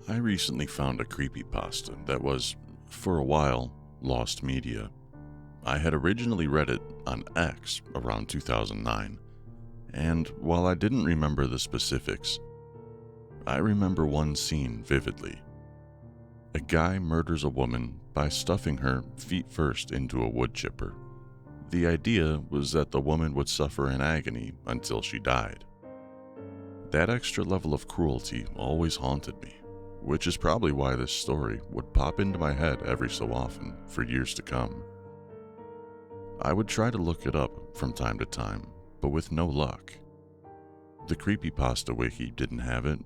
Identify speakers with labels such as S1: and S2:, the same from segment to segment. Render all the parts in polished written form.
S1: I recently found a creepypasta that was, for a while, lost media. I had originally read it on X around 2009, and while I didn't remember the specifics, I remember one scene vividly. A guy murders a woman by stuffing her feet first into a woodchipper. The idea was that the woman would suffer in agony until she died. That extra level of cruelty always haunted me, which is probably why this story would pop into my head every so often for years to come. I would try to look it up from time to time, but with no luck. The Creepypasta wiki didn't have it,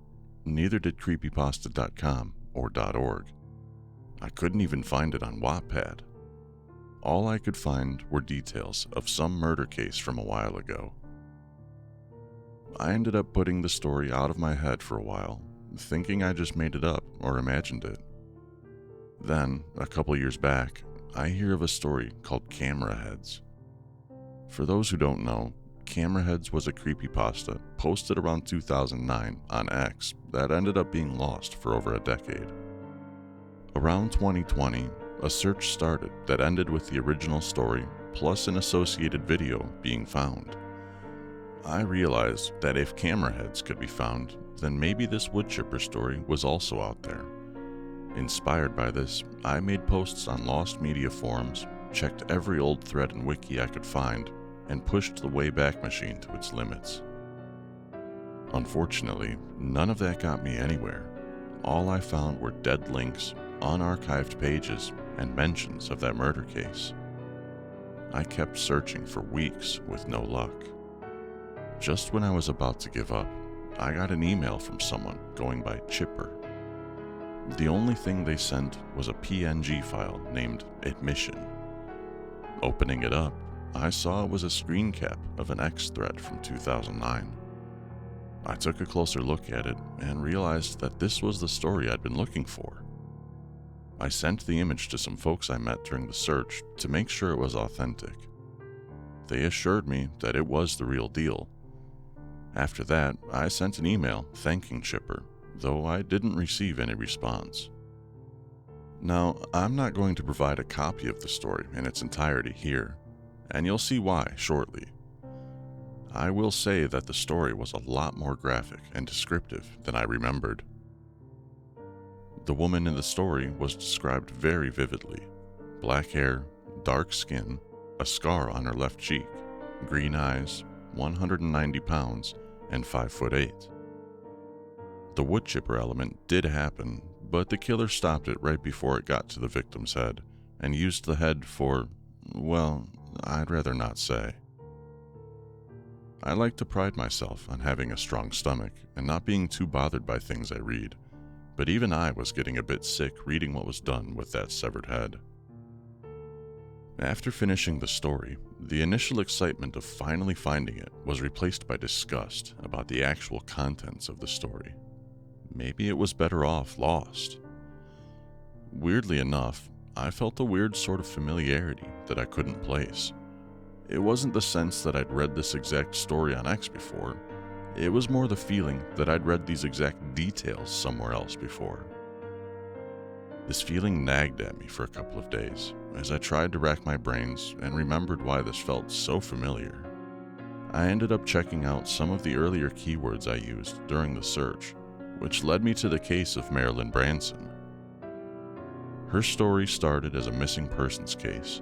S1: neither did creepypasta.com or .org. I couldn't even find it on Wattpad. All I could find were details of some murder case from a while ago. I ended up putting the story out of my head for a while, thinking I just made it up or imagined it. Then, a couple years back, I hear of a story called Camera Heads. For those who don't know, Camera Heads was a creepypasta posted around 2009 on X that ended up being lost for over a decade. Around 2020, a search started that ended with the original story plus an associated video being found. I realized that if Camera Heads could be found, then maybe this woodchipper story was also out there. Inspired by this, I made posts on lost media forums, checked every old thread and wiki I could find, and pushed the Wayback Machine to its limits. Unfortunately, none of that got me anywhere. All I found were dead links, unarchived pages, and mentions of that murder case. I kept searching for weeks with no luck. Just when I was about to give up, I got an email from someone going by Chipper. The only thing they sent was a PNG file named Admission. Opening it up, I saw it was a screen cap of an X thread from 2009. I took a closer look at it and realized that this was the story I'd been looking for. I sent the image to some folks I met during the search to make sure it was authentic. They assured me that it was the real deal. After that, I sent an email thanking Chipper, though I didn't receive any response. Now, I'm not going to provide a copy of the story in its entirety here, and you'll see why shortly. I will say that the story was a lot more graphic and descriptive than I remembered. The woman in the story was described very vividly. Black hair, dark skin, a scar on her left cheek, green eyes, 190 pounds, and 5'8". The woodchipper element did happen, but the killer stopped it right before it got to the victim's head, and used the head for, well, I'd rather not say. I like to pride myself on having a strong stomach and not being too bothered by things I read, but even I was getting a bit sick reading what was done with that severed head. After finishing the story, the initial excitement of finally finding it was replaced by disgust about the actual contents of the story. Maybe it was better off lost. Weirdly enough, I felt a weird sort of familiarity that I couldn't place. It wasn't the sense that I'd read this exact story on X before. It was more the feeling that I'd read these exact details somewhere else before. This feeling nagged at me for a couple of days as I tried to rack my brains and remembered why this felt so familiar. I ended up checking out some of the earlier keywords I used during the search, which led me to the case of Marilyn Branson. Her story started as a missing persons case.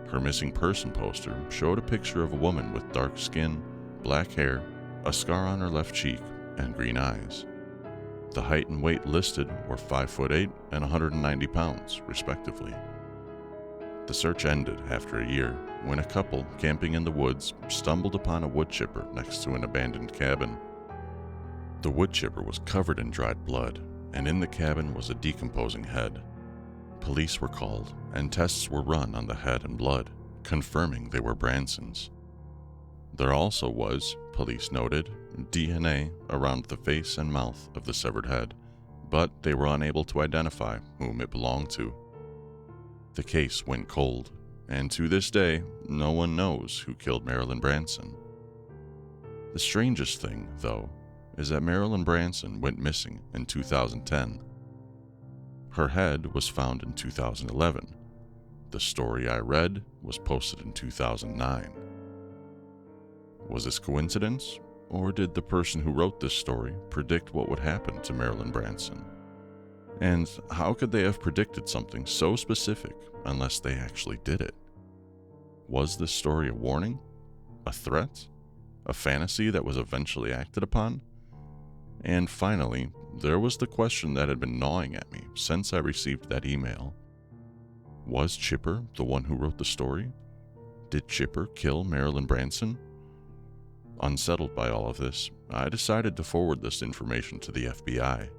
S1: Her missing person poster showed a picture of a woman with dark skin, black hair, a scar on her left cheek, and green eyes. The height and weight listed were 5'8" and 190 pounds, respectively. The search ended after a year when a couple camping in the woods stumbled upon a woodchipper next to an abandoned cabin. The woodchipper was covered in dried blood, and in the cabin was a decomposing head. Police were called, and tests were run on the head and blood, confirming they were Branson's. There also was, police noted, DNA around the face and mouth of the severed head, but they were unable to identify whom it belonged to. The case went cold, and to this day, no one knows who killed Marilyn Branson. The strangest thing, though, is that Marilyn Branson went missing in 2010, Her head was found in 2011. The story I read was posted in 2009. Was this coincidence, or did the person who wrote this story predict what would happen to Marilyn Branson? And how could they have predicted something so specific unless they actually did it? Was this story a warning? A threat? A fantasy that was eventually acted upon? And finally, there was the question that had been gnawing at me since I received that email. Was Chipper the one who wrote the story? Did Chipper kill Marilyn Branson? Unsettled by all of this, I decided to forward this information to the FBI.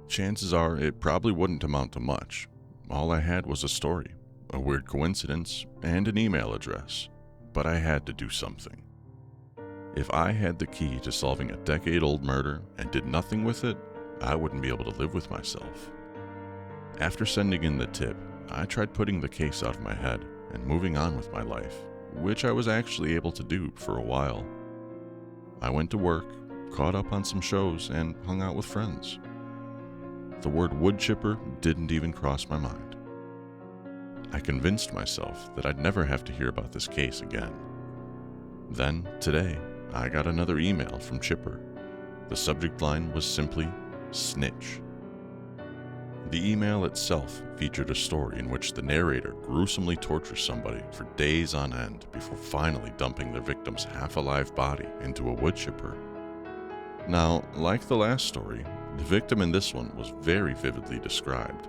S1: Chances are it probably wouldn't amount to much. All I had was a story, a weird coincidence, and an email address. But I had to do something. If I had the key to solving a decade-old murder and did nothing with it, I wouldn't be able to live with myself. After sending in the tip, I tried putting the case out of my head and moving on with my life, which I was actually able to do for a while. I went to work, caught up on some shows, and hung out with friends. The word Woodchipper didn't even cross my mind. I convinced myself that I'd never have to hear about this case again. Then, today, I got another email from Chipper. The subject line was simply, "Snitch." The email itself featured a story in which the narrator gruesomely tortures somebody for days on end before finally dumping their victim's half-alive body into a woodchipper. Now, like the last story, the victim in this one was very vividly described.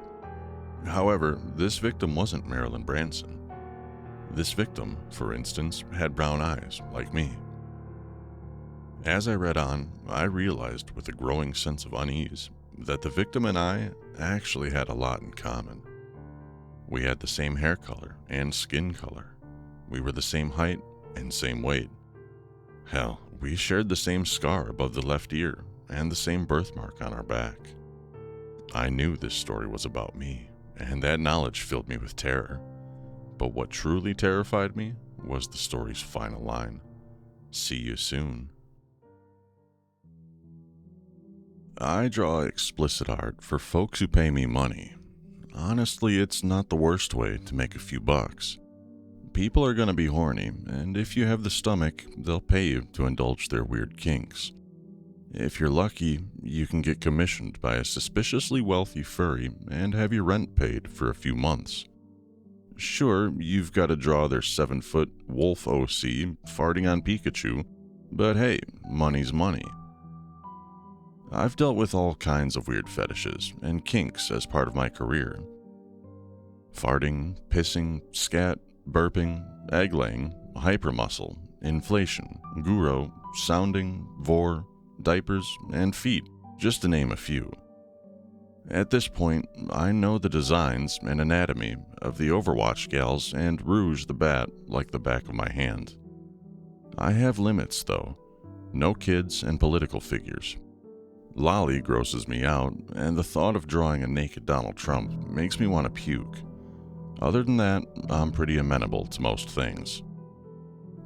S1: However, this victim wasn't Marilyn Branson. This victim, for instance, had brown eyes, like me. As I read on, I realized with a growing sense of unease that the victim and I actually had a lot in common. We had the same hair color and skin color. We were the same height and same weight. Hell, we shared the same scar above the left ear and the same birthmark on our back. I knew this story was about me, and that knowledge filled me with terror. But what truly terrified me was the story's final line. See you soon. I draw explicit art for folks who pay me money. Honestly, it's not the worst way to make a few bucks. People are gonna be horny, and if you have the stomach, they'll pay you to indulge their weird kinks. If you're lucky, you can get commissioned by a suspiciously wealthy furry and have your rent paid for a few months. Sure, you've got to draw their 7-foot wolf OC farting on Pikachu, but hey, money's money. I've dealt with all kinds of weird fetishes and kinks as part of my career. Farting, pissing, scat, burping, egg-laying, hypermuscle, inflation, guro, sounding, vor, diapers, and feet, just to name a few. At this point, I know the designs and anatomy of the Overwatch gals and Rouge the Bat like the back of my hand. I have limits, though. No kids and political figures. Lolly grosses me out, and the thought of drawing a naked Donald Trump makes me want to puke. Other than that, I'm pretty amenable to most things.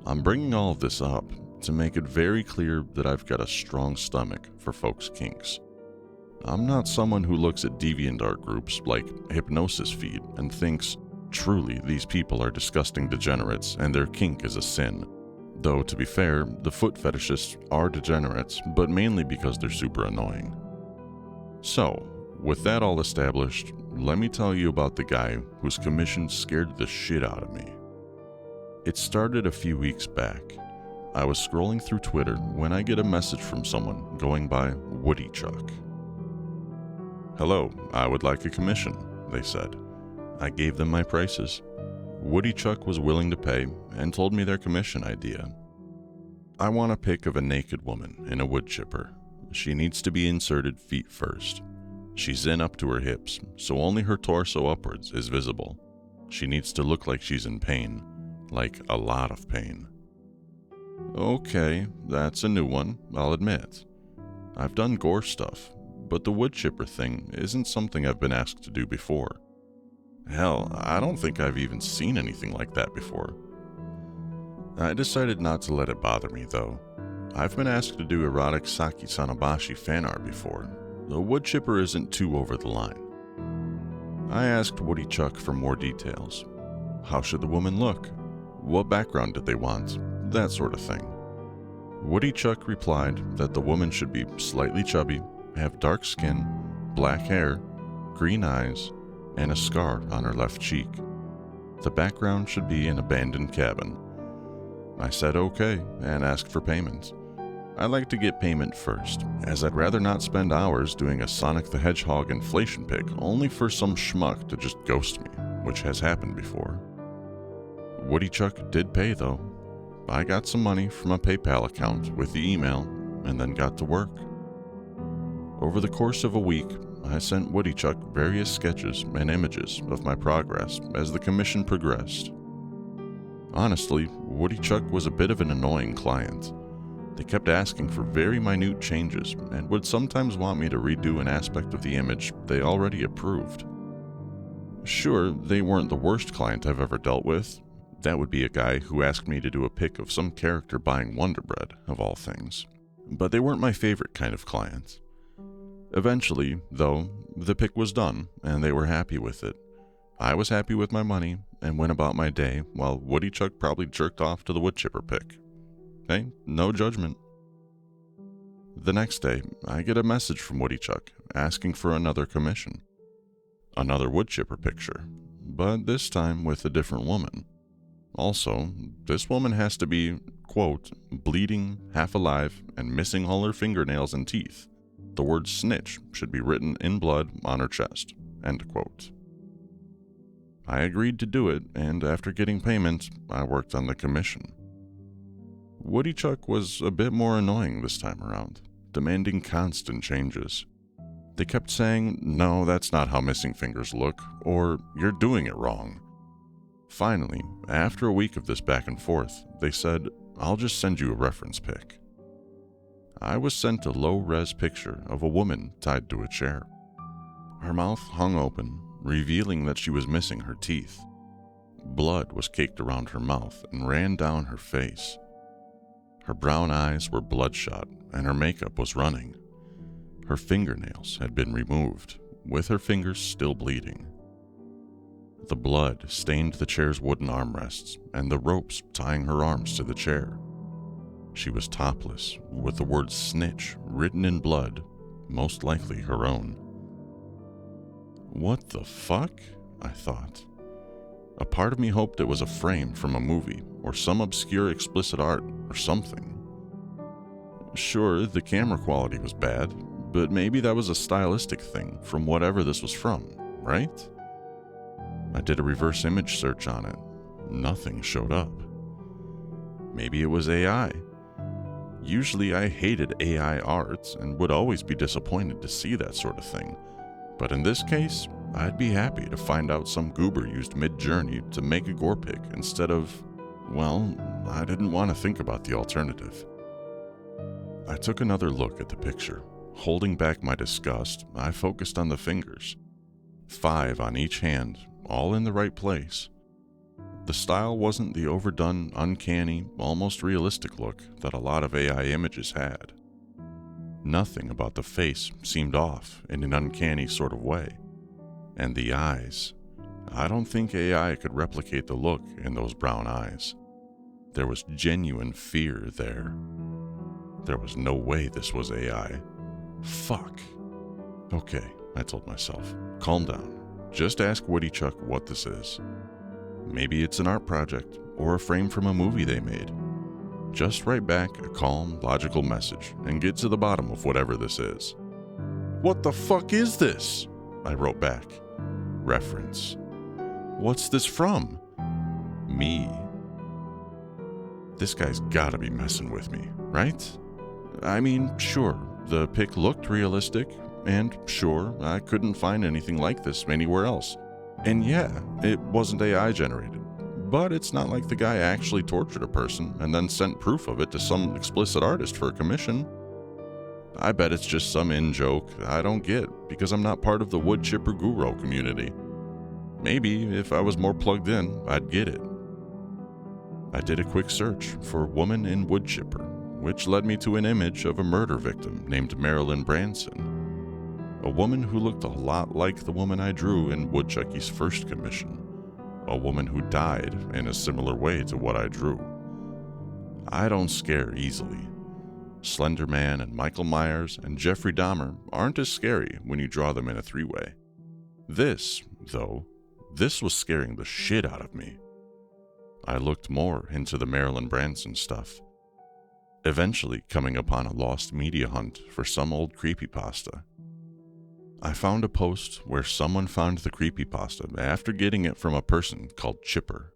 S1: I'm bringing all of this up to make it very clear that I've got a strong stomach for folks' kinks. I'm not someone who looks at DeviantArt groups like Hypnosis Feed and thinks, truly, these people are disgusting degenerates and their kink is a sin. Though, to be fair, the foot fetishists are degenerates, but mainly because they're super annoying. So, with that all established, let me tell you about the guy whose commission scared the shit out of me. It started a few weeks back. I was scrolling through Twitter when I get a message from someone going by Woodchipper. "Hello, I would like a commission," they said. I gave them my prices. Woodchipper was willing to pay and told me their commission idea. I want a pic of a naked woman in a woodchipper. She needs to be inserted feet first. She's in up to her hips, so only her torso upwards is visible. She needs to look like she's in pain, like a lot of pain. Okay, that's a new one, I'll admit. I've done gore stuff, but the woodchipper thing isn't something I've been asked to do before. Hell, I don't think I've even seen anything like that before. I decided not to let it bother me, though. I've been asked to do erotic Saki Sanabashi fan art before. The woodchipper isn't too over the line. I asked Woody Chuck for more details. How should the woman look? What background did they want? That sort of thing. Woody Chuck replied that the woman should be slightly chubby, have dark skin, black hair, green eyes, and a scar on her left cheek. The background should be an abandoned cabin. I said okay and asked for payment. I like to get payment first, as I'd rather not spend hours doing a Sonic the Hedgehog inflation pick only for some schmuck to just ghost me, which has happened before. Woody Chuck did pay though. I got some money from a PayPal account with the email and then got to work. Over the course of a week, I sent Woody Chuck various sketches and images of my progress as the commission progressed. Honestly, Woody Chuck was a bit of an annoying client. They kept asking for very minute changes and would sometimes want me to redo an aspect of the image they already approved. Sure, they weren't the worst client I've ever dealt with. That would be a guy who asked me to do a pic of some character buying Wonder Bread, of all things. But they weren't my favorite kind of client. Eventually, though, the pic was done and they were happy with it. I was happy with my money and went about my day while Woody Chuck probably jerked off to the Woodchipper pic. Hey, no judgment. The next day, I get a message from Woody Chuck asking for another commission. Another Woodchipper picture, but this time with a different woman. Also, this woman has to be, quote, bleeding, half alive, and missing all her fingernails and teeth. The word snitch should be written in blood on her chest, end quote. I agreed to do it, and after getting payment, I worked on the commission. Woody Chuck was a bit more annoying this time around, demanding constant changes. They kept saying, no, that's not how missing fingers look, or you're doing it wrong. Finally, after a week of this back and forth, they said, I'll just send you a reference pic. I was sent a low-res picture of a woman tied to a chair. Her mouth hung open, revealing that she was missing her teeth. Blood was caked around her mouth and ran down her face. Her brown eyes were bloodshot, and her makeup was running. Her fingernails had been removed, with her fingers still bleeding. The blood stained the chair's wooden armrests and the ropes tying her arms to the chair. She was topless, with the word snitch written in blood, most likely her own. What the fuck? I thought. A part of me hoped it was a frame from a movie, or some obscure explicit art, or something. Sure, the camera quality was bad, but maybe that was a stylistic thing from whatever this was from, right? I did a reverse image search on it. Nothing showed up. Maybe it was AI. Usually I hated AI art and would always be disappointed to see that sort of thing. But in this case, I'd be happy to find out some goober used Mid-Journey to make a gore pic instead of, well, I didn't want to think about the alternative. I took another look at the picture. Holding back my disgust, I focused on the fingers. 5 on each hand, all in the right place. The style wasn't the overdone, uncanny, almost realistic look that a lot of AI images had. Nothing about the face seemed off in an uncanny sort of way. And the eyes. I don't think AI could replicate the look in those brown eyes. There was genuine fear there. There was no way this was AI. Fuck. Okay, I told myself. Calm down. Just ask Woody Chuck what this is. Maybe it's an art project or a frame from a movie they made. Just write back a calm, logical message and get to the bottom of whatever this is. What the fuck is this? I wrote back. Reference. What's this from? Me. This guy's gotta be messing with me, right? I mean, sure, the pic looked realistic, and sure, I couldn't find anything like this anywhere else. And yeah, it wasn't AI generated, but it's not like the guy actually tortured a person and then sent proof of it to some explicit artist for a commission. I bet it's just some in-joke I don't get because I'm not part of the Woodchipper guru community. Maybe if I was more plugged in, I'd get it. I did a quick search for woman in Woodchipper, which led me to an image of a murder victim named Marilyn Branson. A woman who looked a lot like the woman I drew in Woodchucky's first commission. A woman who died in a similar way to what I drew. I don't scare easily. Slender Man and Michael Myers and Jeffrey Dahmer aren't as scary when you draw them in a three-way. This, though, this was scaring the shit out of me. I looked more into the Marilyn Branson stuff, eventually coming upon a lost media hunt for some old creepypasta. I found a post where someone found the creepypasta after getting it from a person called Chipper.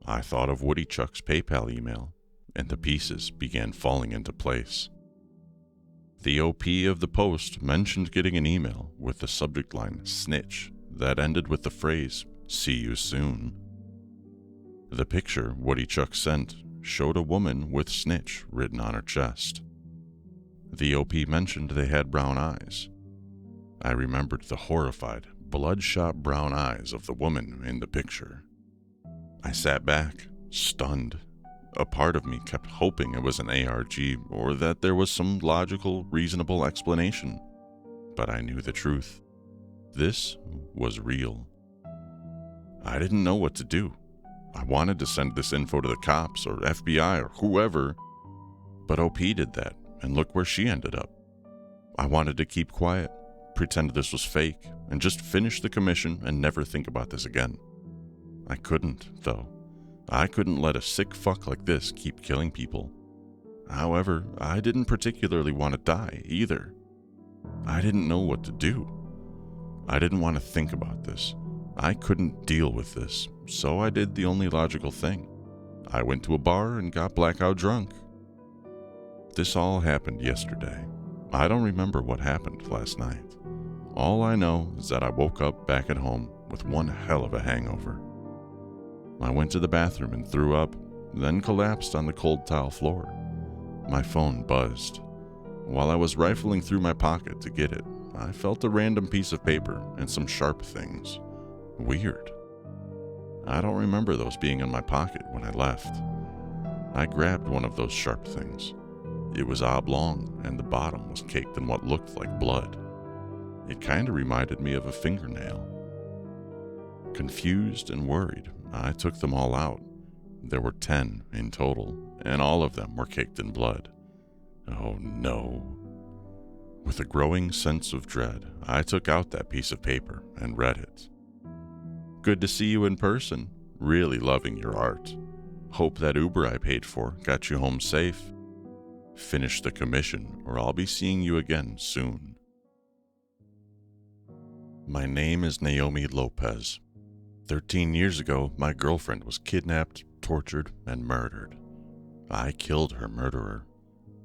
S1: I thought of Woody Chuck's PayPal email, and the pieces began falling into place. The OP of the post mentioned getting an email with the subject line "snitch" that ended with the phrase "see you soon." The picture Woody Chuck sent showed a woman with "snitch" written on her chest. The OP mentioned they had brown eyes. I remembered the horrified, bloodshot brown eyes of the woman in the picture. I sat back, stunned. A part of me kept hoping it was an ARG or that there was some logical, reasonable explanation. But I knew the truth. This was real. I didn't know what to do. I wanted to send this info to the cops or FBI or whoever, but OP did that, and look where she ended up. I wanted to keep quiet, pretend this was fake, and just finish the commission and never think about this again. I couldn't, though. I couldn't let a sick fuck like this keep killing people. However, I didn't particularly want to die either. I didn't know what to do. I didn't want to think about this. I couldn't deal with this, so I did the only logical thing. I went to a bar and got blackout drunk. This all happened yesterday. I don't remember what happened last night. All I know is that I woke up back at home with one hell of a hangover. I went to the bathroom and threw up, then collapsed on the cold tile floor. My phone buzzed. While I was rifling through my pocket to get it, I felt a random piece of paper and some sharp things. Weird. I don't remember those being in my pocket when I left. I grabbed one of those sharp things. It was oblong, and the bottom was caked in what looked like blood. It kinda reminded me of a fingernail. Confused and worried, I took them all out. There were 10 in total, and all of them were caked in blood. Oh no. With a growing sense of dread, I took out that piece of paper and read it. Good to see you in person. Really loving your art. Hope that Uber I paid for got you home safe. Finish the commission, or I'll be seeing you again soon. My name is Naomi Lopez. 13 years ago, my girlfriend was kidnapped, tortured, and murdered. I killed her murderer.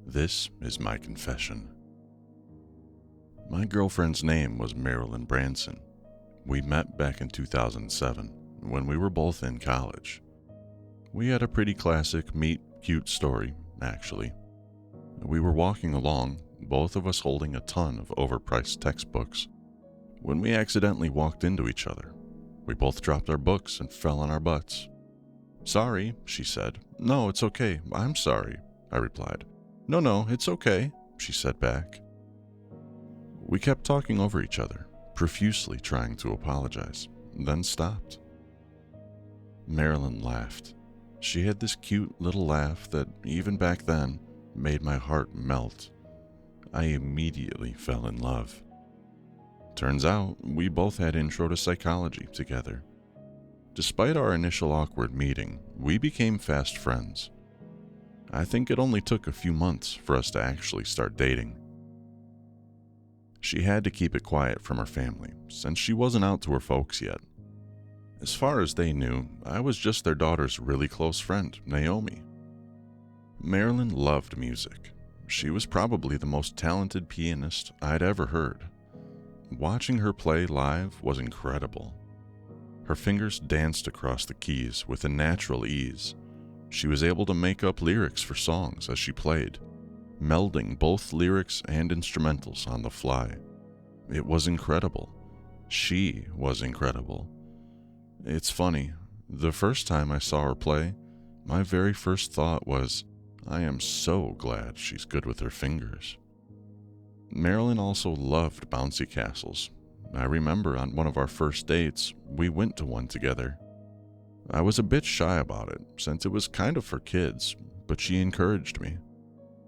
S1: This is my confession. My girlfriend's name was Marilyn Branson. We met back in 2007, when we were both in college. We had a pretty classic meet-cute story, actually. We were walking along, both of us holding a ton of overpriced textbooks, when we accidentally walked into each other. We both dropped our books and fell on our butts. Sorry, she said. No, it's okay. I'm sorry, I replied. No, it's okay, she said back. We kept talking over each other, profusely trying to apologize, then stopped. Marilyn laughed. She had this cute little laugh that, even back then, made my heart melt. I immediately fell in love. Turns out, we both had intro to psychology together. Despite our initial awkward meeting, we became fast friends. I think it only took a few months for us to actually start dating. She had to keep it quiet from her family, since she wasn't out to her folks yet. As far as they knew, I was just their daughter's really close friend, Naomi. Marilyn loved music. She was probably the most talented pianist I'd ever heard. Watching her play live was incredible. Her fingers danced across the keys with a natural ease. She was able to make up lyrics for songs as she played, melding both lyrics and instrumentals on the fly. It was incredible. She was incredible. It's funny, the first time I saw her play, my very first thought was, I am so glad she's good with her fingers. Marilyn also loved bouncy castles. I remember on one of our first dates, we went to one together. I was a bit shy about it, since it was kind of for kids, but she encouraged me.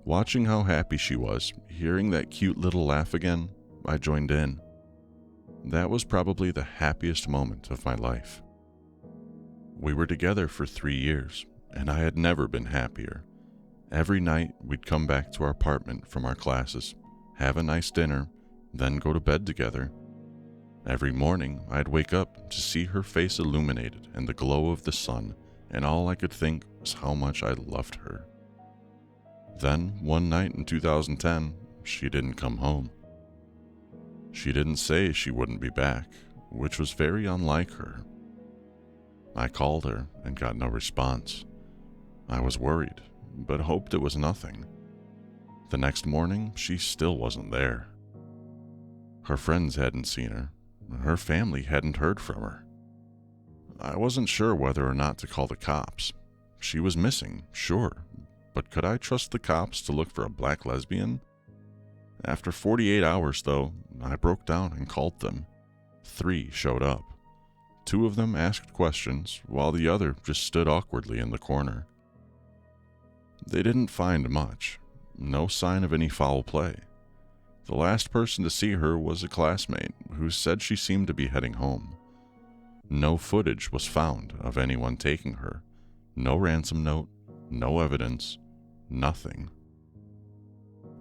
S1: Watching how happy she was, hearing that cute little laugh again, I joined in. That was probably the happiest moment of my life. We were together for 3 years, and I had never been happier. Every night, we'd come back to our apartment from our classes, have a nice dinner, then go to bed together. Every morning, I'd wake up to see her face illuminated in the glow of the sun, and all I could think was how much I loved her. Then, one night in 2010, she didn't come home. She didn't say she wouldn't be back, which was very unlike her. I called her and got no response. I was worried, but hoped it was nothing. The next morning, she still wasn't there. Her friends hadn't seen her. Her family hadn't heard from her. I wasn't sure whether or not to call the cops. She was missing, sure, but could I trust the cops to look for a black lesbian? After 48 hours, though, I broke down and called them. 3 showed up. 2 of them asked questions, while the other just stood awkwardly in the corner. They didn't find much. No sign of any foul play. The last person to see her was a classmate who said she seemed to be heading home. No footage was found of anyone taking her. No ransom note, no evidence, nothing.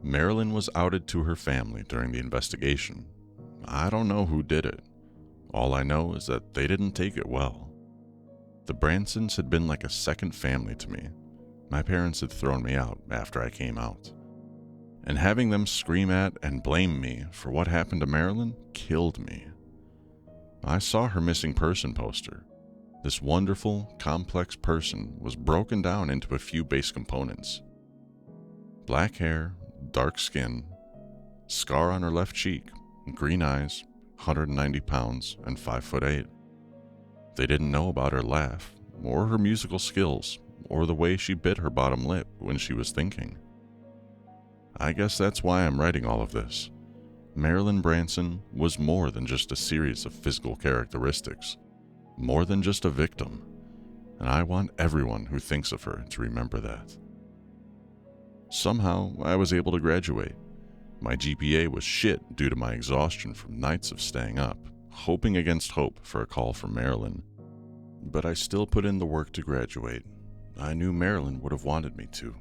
S1: Marilyn was outed to her family during the investigation. I don't know who did it. All I know is that they didn't take it well. The Bransons had been like a second family to me. My parents had thrown me out after I came out. And having them scream at and blame me for what happened to Marilyn killed me. I saw her missing person poster. This wonderful, complex person was broken down into a few base components. Black hair, dark skin, scar on her left cheek, green eyes, 190 pounds, and 5'8". They didn't know about her laugh, or her musical skills, or the way she bit her bottom lip when she was thinking. I guess that's why I'm writing all of this. Marilyn Branson was more than just a series of physical characteristics, more than just a victim, and I want everyone who thinks of her to remember that. Somehow, I was able to graduate. My GPA was shit due to my exhaustion from nights of staying up, hoping against hope for a call from Marilyn. But I still put in the work to graduate. I knew Marilyn would have wanted me to.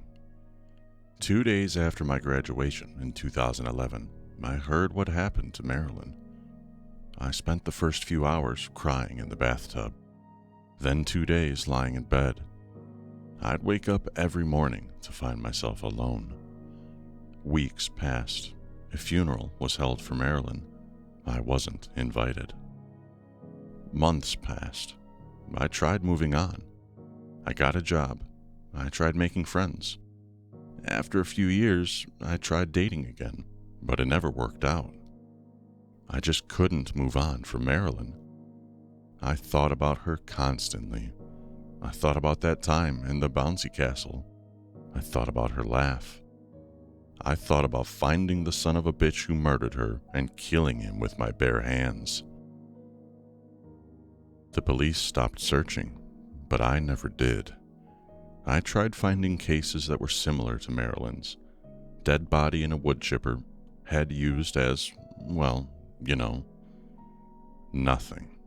S1: 2 days after my graduation in 2011, I heard what happened to Marilyn. I spent the first few hours crying in the bathtub, then 2 days lying in bed. I'd wake up every morning to find myself alone. Weeks passed. A funeral was held for Marilyn. I wasn't invited. Months passed. I tried moving on. I got a job. I tried making friends. After a few years, I tried dating again, but it never worked out. I just couldn't move on from Marilyn. I thought about her constantly. I thought about that time in the bouncy castle. I thought about her laugh. I thought about finding the son of a bitch who murdered her and killing him with my bare hands. The police stopped searching, but I never did. I tried finding cases that were similar to Marilyn's. Dead body in a woodchipper, head used as, well, you know, nothing.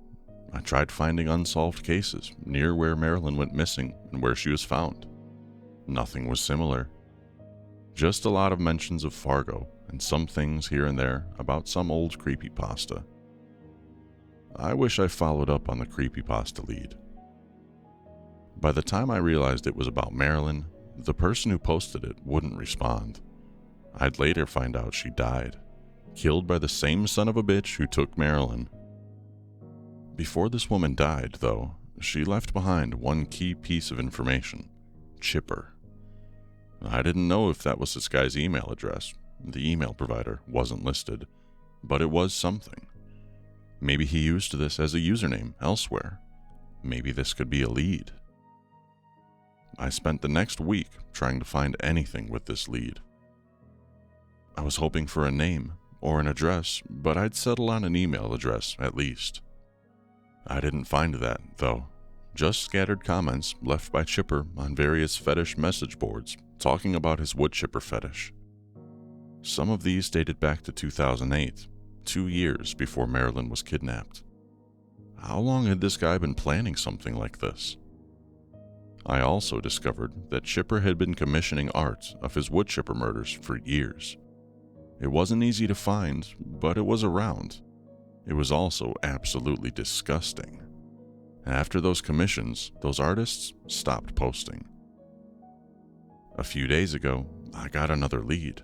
S1: I tried finding unsolved cases near where Marilyn went missing and where she was found. Nothing was similar. Just a lot of mentions of Fargo and some things here and there about some old creepypasta. I wish I followed up on the creepypasta lead. By the time I realized it was about Marilyn, the person who posted it wouldn't respond. I'd later find out she died, killed by the same son of a bitch who took Marilyn. Before this woman died, though, she left behind one key piece of information: Chipper. I didn't know if that was this guy's email address. The email provider wasn't listed, but it was something. Maybe he used this as a username elsewhere. Maybe this could be a lead. I spent the next week trying to find anything with this lead. I was hoping for a name or an address, but I'd settle on an email address at least. I didn't find that, though. Just scattered comments left by Chipper on various fetish message boards talking about his woodchipper fetish. Some of these dated back to 2008, 2 years before Marilyn was kidnapped. How long had this guy been planning something like this? I also discovered that Chipper had been commissioning art of his woodchipper murders for years. It wasn't easy to find, but it was around. It was also absolutely disgusting. After those commissions, those artists stopped posting. A few days ago, I got another lead.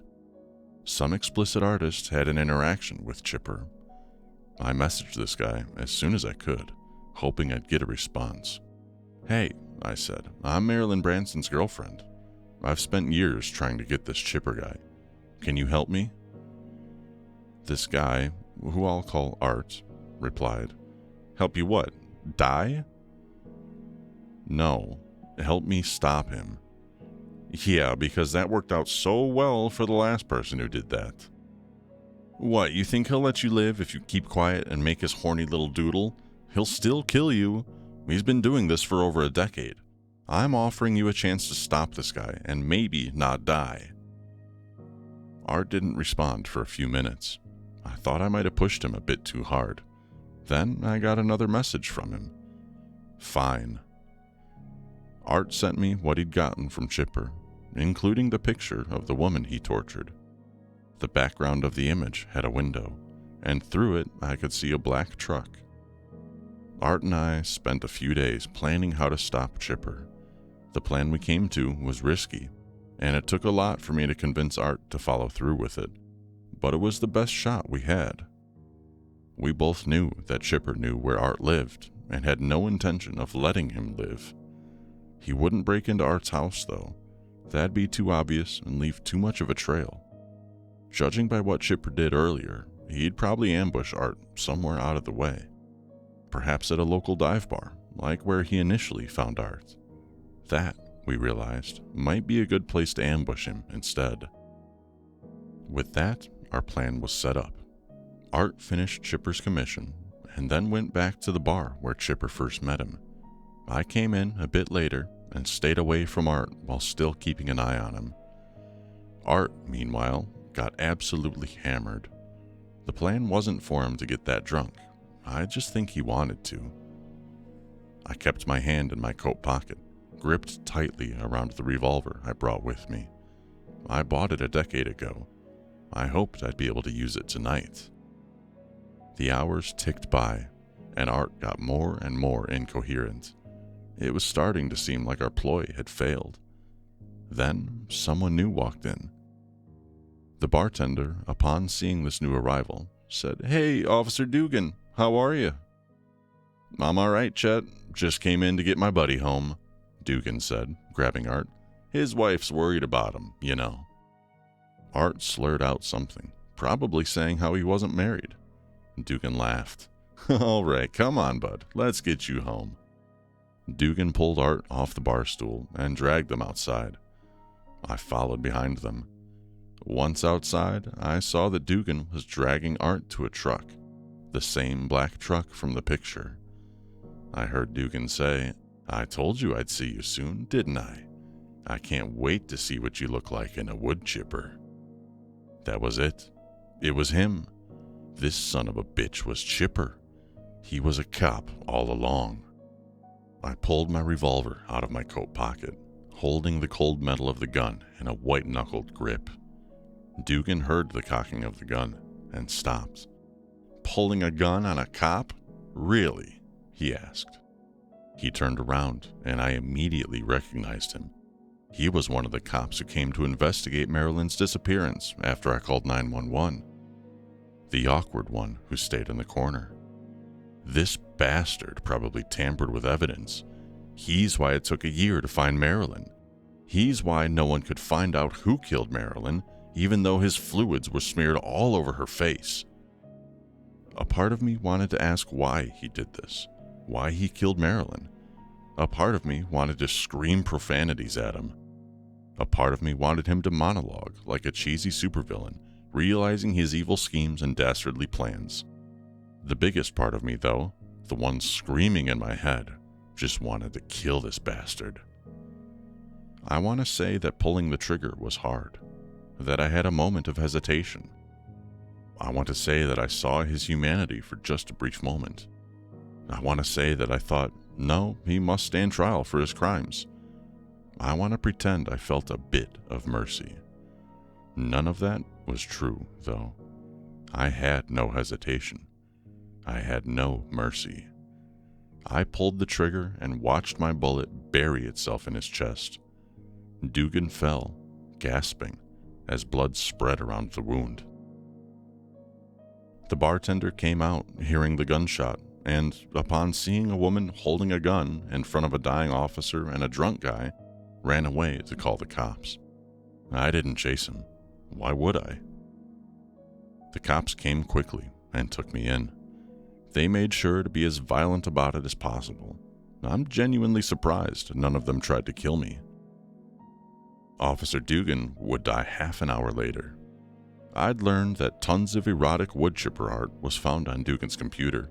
S1: Some explicit artist had an interaction with Chipper. I messaged this guy as soon as I could, hoping I'd get a response. "Hey," I said, "I'm Marilyn Branson's girlfriend. I've spent years trying to get this Chipper guy. Can you help me?" This guy, who I'll call Art, replied, "Help you what? Die?" "No, help me stop him." "Yeah, because that worked out so well for the last person who did that." "What, you think he'll let you live if you keep quiet and make his horny little doodle? He'll still kill you. He's been doing this for over a decade. I'm offering you a chance to stop this guy and maybe not die." Art didn't respond for a few minutes. I thought I might have pushed him a bit too hard. Then I got another message from him. "Fine." Art sent me what he'd gotten from Chipper, including the picture of the woman he tortured. The background of the image had a window, and through it I could see a black truck. Art and I spent a few days planning how to stop Chipper. The plan we came to was risky, and it took a lot for me to convince Art to follow through with it, but it was the best shot we had. We both knew that Chipper knew where Art lived and had no intention of letting him live. He wouldn't break into Art's house, though. That'd be too obvious and leave too much of a trail. Judging by what Chipper did earlier, he'd probably ambush Art somewhere out of the way. Perhaps at a local dive bar, like where he initially found Art. That, we realized, might be a good place to ambush him instead. With that, our plan was set up. Art finished Chipper's commission, and then went back to the bar where Chipper first met him. I came in a bit later and stayed away from Art while still keeping an eye on him. Art, meanwhile, got absolutely hammered. The plan wasn't for him to get that drunk. I just think he wanted to. I kept my hand in my coat pocket, gripped tightly around the revolver I brought with me. I bought it a decade ago. I hoped I'd be able to use it tonight. The hours ticked by, and Art got more and more incoherent. It was starting to seem like our ploy had failed. Then someone new walked in. The bartender, upon seeing this new arrival, said, "Hey, Officer Dugan, how are you?" "I'm all right, Chet. Just came in to get my buddy home," Dugan said, grabbing Art. "His wife's worried about him, you know." Art slurred out something, probably saying how he wasn't married. Dugan laughed. "All right, come on, bud. Let's get you home." Dugan pulled Art off the bar stool and dragged them outside. I followed behind them. Once outside, I saw that Dugan was dragging Art to a truck, the same black truck from the picture. I heard Dugan say, "I told you I'd see you soon, didn't I? I can't wait to see what you look like in a woodchipper." That was it. It was him. This son of a bitch was Chipper. He was a cop all along. I pulled my revolver out of my coat pocket, holding the cold metal of the gun in a white-knuckled grip. Dugan heard the cocking of the gun and stopped. "Pulling a gun on a cop? Really?" he asked. He turned around, and I immediately recognized him. He was one of the cops who came to investigate Marilyn's disappearance after I called 911. The awkward one who stayed in the corner. This bastard probably tampered with evidence. He's why it took a year to find Marilyn. He's why no one could find out who killed Marilyn, even though his fluids were smeared all over her face. A part of me wanted to ask why he did this, why he killed Marilyn. A part of me wanted to scream profanities at him. A part of me wanted him to monologue like a cheesy supervillain, realizing his evil schemes and dastardly plans. The biggest part of me, though, the one screaming in my head, just wanted to kill this bastard. I want to say that pulling the trigger was hard, that I had a moment of hesitation. I want to say that I saw his humanity for just a brief moment. I want to say that I thought, no, he must stand trial for his crimes. I want to pretend I felt a bit of mercy. None of that was true, though. I had no hesitation. I had no mercy. I pulled the trigger and watched my bullet bury itself in his chest. Dugan fell, gasping, as blood spread around the wound. The bartender came out, hearing the gunshot, and upon seeing a woman holding a gun in front of a dying officer and a drunk guy, ran away to call the cops. I didn't chase him. Why would I? The cops came quickly and took me in. They made sure to be as violent about it as possible. I'm genuinely surprised none of them tried to kill me. Officer Dugan would die half an hour later. I'd learned that tons of erotic woodchipper art was found on Dugan's computer,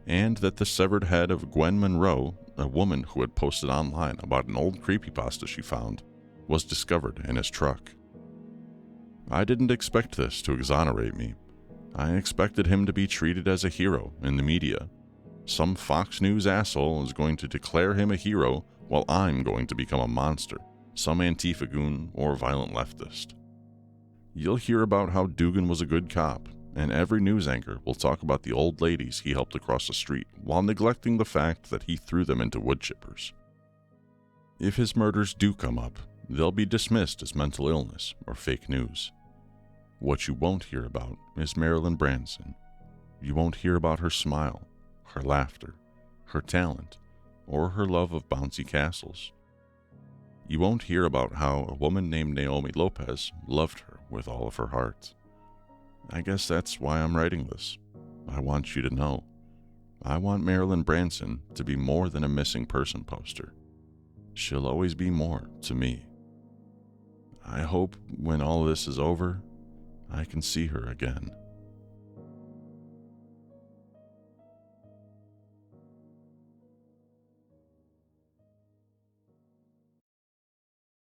S1: and that the severed head of Gwen Monroe, a woman who had posted online about an old creepypasta she found, was discovered in his truck. I didn't expect this to exonerate me. I expected him to be treated as a hero in the media. Some Fox News asshole is going to declare him a hero while I'm going to become a monster, some Antifa goon or violent leftist. You'll hear about how Dugan was a good cop, and every news anchor will talk about the old ladies he helped across the street while neglecting the fact that he threw them into woodchippers. If his murders do come up, they'll be dismissed as mental illness or fake news. What you won't hear about is Marilyn Branson. You won't hear about her smile, her laughter, her talent, or her love of bouncy castles. You won't hear about how a woman named Naomi Lopez loved her with all of her heart. I guess that's why I'm writing this. I want you to know. I want Marilyn Branson to be more than a missing person poster. She'll always be more to me. I hope when all this is over, I can see her again.